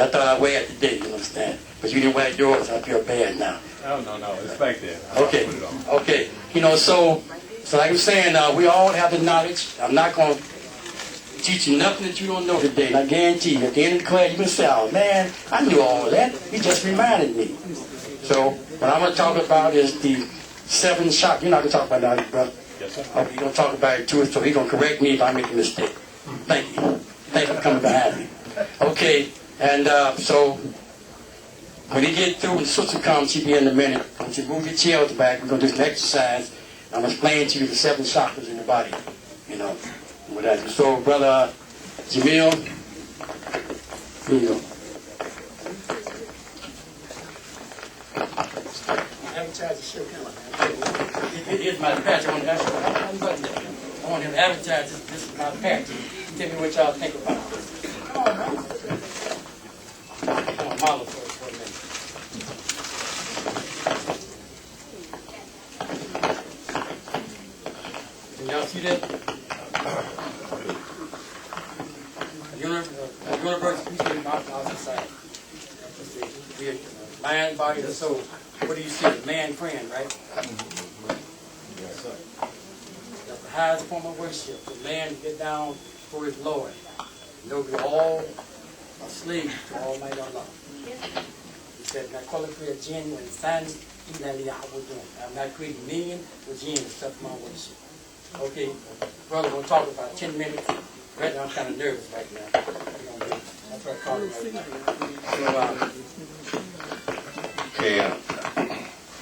I thought I'd wear it today, you understand? But you didn't wear yours, I feel bad now. Oh, no, it's back there. Okay, okay. You know, so like I'm saying, we all have the knowledge. I'm not going to teach you nothing that you don't know today. And I guarantee you, at the end of the class, you can say, oh, man, I knew all that. He just reminded me. So what I'm going to talk about is the 7 chakras. You're not going to talk about that, brother. Yes, sir. Okay, you're going to talk about it too, so he's going to correct me if I make a mistake. Thank you. Thank you for coming behind me. Okay, and so when he get through, when the sister comes, she'll be in a minute. Once you move your chairs back, we're going to do some exercise. I'm going to explain to you the 7 chakras in the body, you know. With that. So, Brother Jameel, here you go. Advertise the show. Here's my patch. I want to advertise this is my patch. Tell me what y'all think about this. Come on, man. Come on, model for a minute. Can y'all see that? Universe, we see the outside. Mind, body, and soul. What do you see? Man, friend, right? Yes, sir. That's the highest form of worship. The man get down for his Lord. They'll be all a slave to Almighty Allah. He said, "I call it for a jinn when sons, I'm not creating million with jinn and stuff my worship." Okay, brother, we'll talk about 10 minutes. Right now, I'm kind of nervous right now. That's what I call it right now. So, Okay,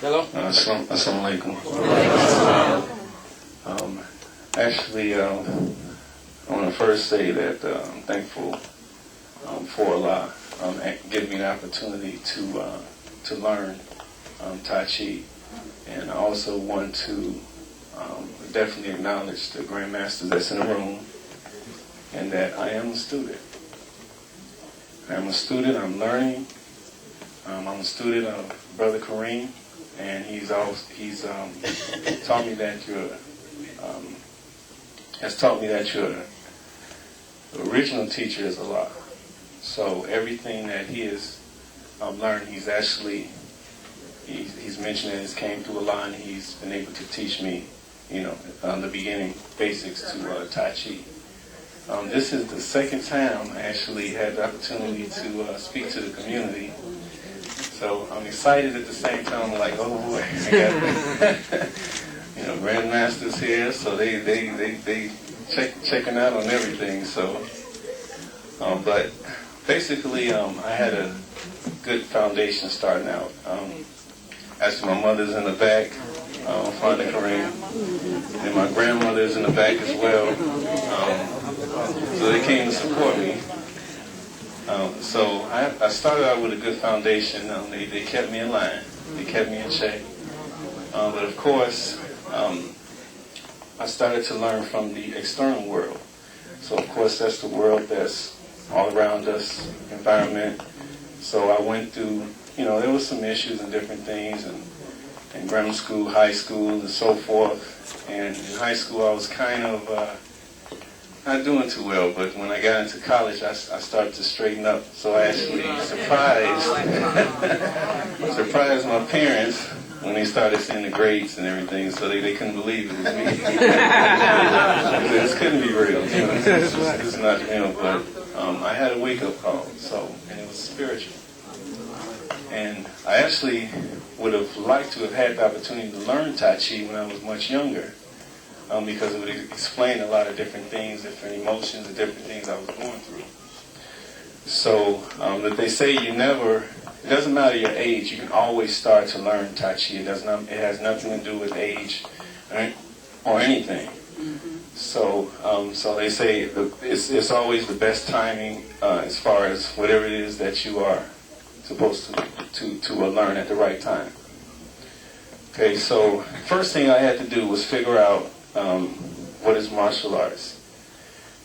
hello? Assalamu alaikum. Actually, I want to first say that I'm thankful for Allah giving me the opportunity to learn Tai Chi. And I also want to definitely acknowledge the Grandmasters that's in the room, and that I am a student. I'm a student, I'm learning. I'm a student of Brother Karim, and he's taught me that your original teacher is Allah. So everything that he has learned, he's mentioned that it came through Allah, and he's been able to teach me, the beginning basics to Tai Chi. This is the second time I actually had the opportunity to speak to the community. So I'm excited at the same time. I'm like, oh boy, I got grandmasters here, so they checking out on everything. So, but basically, I had a good foundation starting out. Actually, my mother's in the back, Father Karim, and my grandmother's in the back as well. So they came to support me. So I started out with a good foundation. They kept me in line. They kept me in check. But of course, I started to learn from the external world. So of course, that's the world that's all around us, environment. So I went through, there was some issues and different things, and in grammar school, high school, and so forth. And in high school, I was kind of not doing too well, but when I got into college, I started to straighten up. So I actually surprised my parents when they started seeing the grades and everything, so they couldn't believe it was me. This couldnn't be real. This is not real, but I had a wake-up call, and it was spiritual. And I actually would have liked to have had the opportunity to learn Tai Chi when I was much younger, because it would explain a lot of different things, different emotions, and different things I was going through. So that they say it doesn't matter your age, you can always start to learn Tai Chi. It has nothing to do with age or anything. So they say it's always the best timing as far as whatever it is that you are supposed to learn at the right time. Okay, so first thing I had to do was figure out what is martial arts.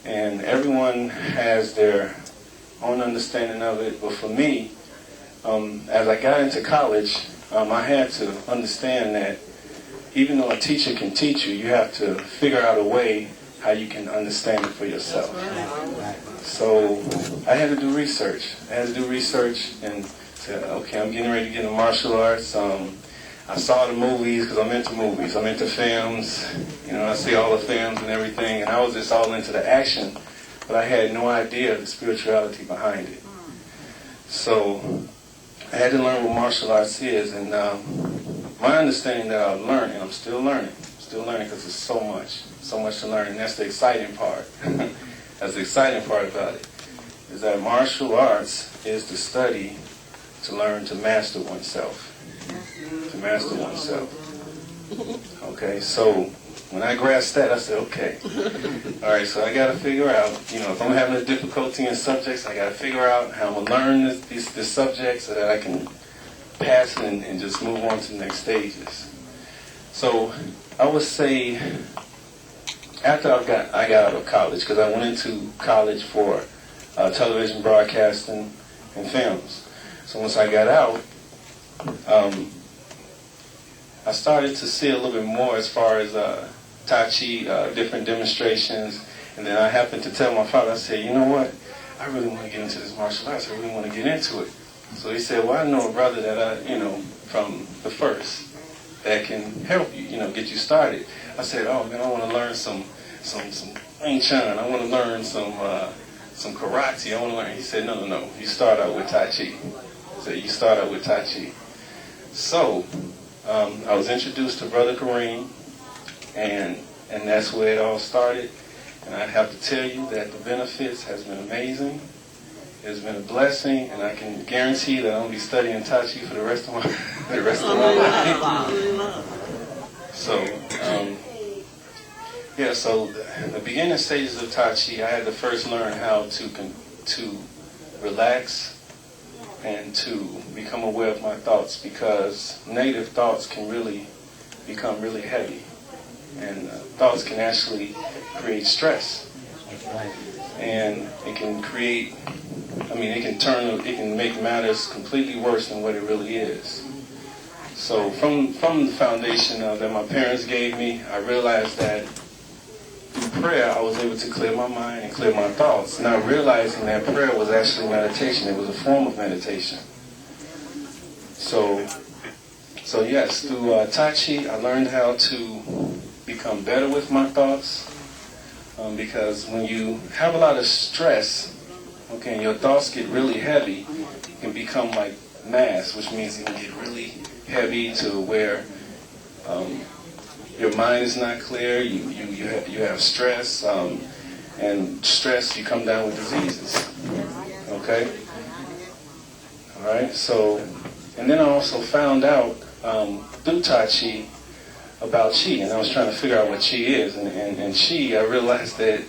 And everyone has their own understanding of it, but for me, as I got into college, I had to understand that even though a teacher can teach you, you have to figure out a way how you can understand it for yourself. So I had to do research. And said, okay, I'm getting ready to get into martial arts. I saw the movies because I'm into movies. I'm into films. I see all the films and everything. And I was just all into the action, but I had no idea the spirituality behind it. So I had to learn what martial arts is. And my understanding that I learned, and I'm still learning because there's so much to learn. And that's the exciting part. That's the exciting part about it, is that martial arts is the study to learn to master oneself. To master oneself. Okay, so when I grasped that, I said, okay. All right, so I got to figure out, if I'm having a difficulty in subjects, I got to figure out how I'm going to learn this subject so that I can pass it and just move on to the next stages. So I would say after I got out of college, because I went into college for television broadcasting and films. So once I got out, I started to see a little bit more as far as Tai Chi, different demonstrations. And then I happened to tell my father, I said, you know what? I really want to get into this martial arts. I really want to get into it. So he said, well, I know a brother that from the first that can help you, get you started. I said, oh man, I want to learn some Wing Chun. I want to learn some karate. I want to learn. He said, no. You start out with Tai Chi. You start out with Tai Chi. So I was introduced to Brother Karim, and that's where it all started. And I have to tell you that the benefits has been amazing. It's been a blessing, and I can guarantee that I'm gonna be studying Tai Chi for the rest of my life. So so the beginning stages of Tai Chi, I had to first learn how to relax and to become aware of my thoughts, because negative thoughts can really become really heavy, and thoughts can actually create stress, and it can create. It can make matters completely worse than what it really is. So from the foundation that my parents gave me, I realized that through prayer I was able to clear my mind and clear my thoughts, not realizing that prayer was actually meditation. It was a form of meditation. So yes, through Tai Chi I learned how to become better with my thoughts, because when you have a lot of stress, okay, and your thoughts get really heavy, it can become like mass, which means it can get really heavy to where your mind is not clear. You have stress, and stress, you come down with diseases. Okay. All right. So, and then I also found out through Tai Chi about Chi, and I was trying to figure out what Chi is, and Chi, I realized that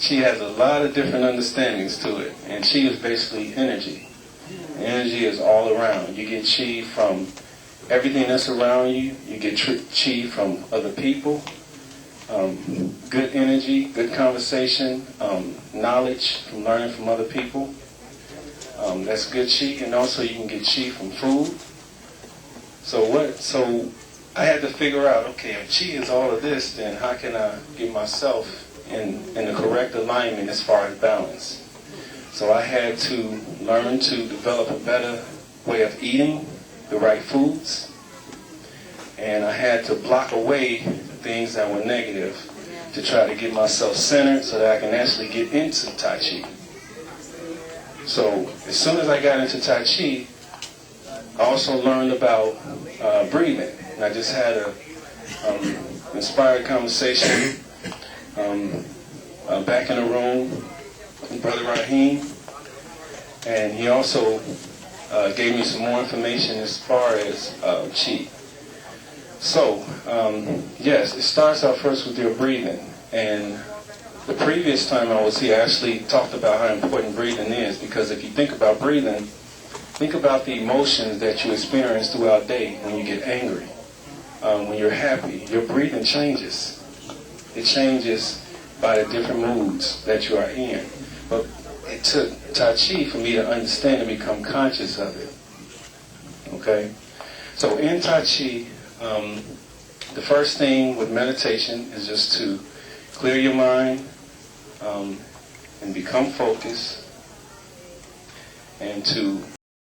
Chi has a lot of different understandings to it, and Chi is basically energy. Energy is all around. You get Chi from everything that's around you. You get Chi from other people. Good energy, good conversation, knowledge from learning from other people. That's good Chi, and also you can get Chi from food. So I had to figure out, okay, if Chi is all of this, then how can I get myself in the correct alignment as far as balance? So I had to learn to develop a better way of eating the right foods, and I had to block away things that were negative to try to get myself centered so that I can actually get into Tai Chi. So as soon as I got into Tai Chi, I also learned about breathing. And I just had a inspired conversation back in the room with Brother Rahim, and he also gave me some more information as far as Chi. So, yes, it starts out first with your breathing, and the previous time I was here, I actually talked about how important breathing is, because if you think about breathing, think about the emotions that you experience throughout the day. When you get angry, when you're happy, your breathing changes. It changes by the different moods that you are in. But it took Tai Chi for me to understand and become conscious of it. Okay? So in Tai Chi, the first thing with meditation is just to clear your mind, and become focused and to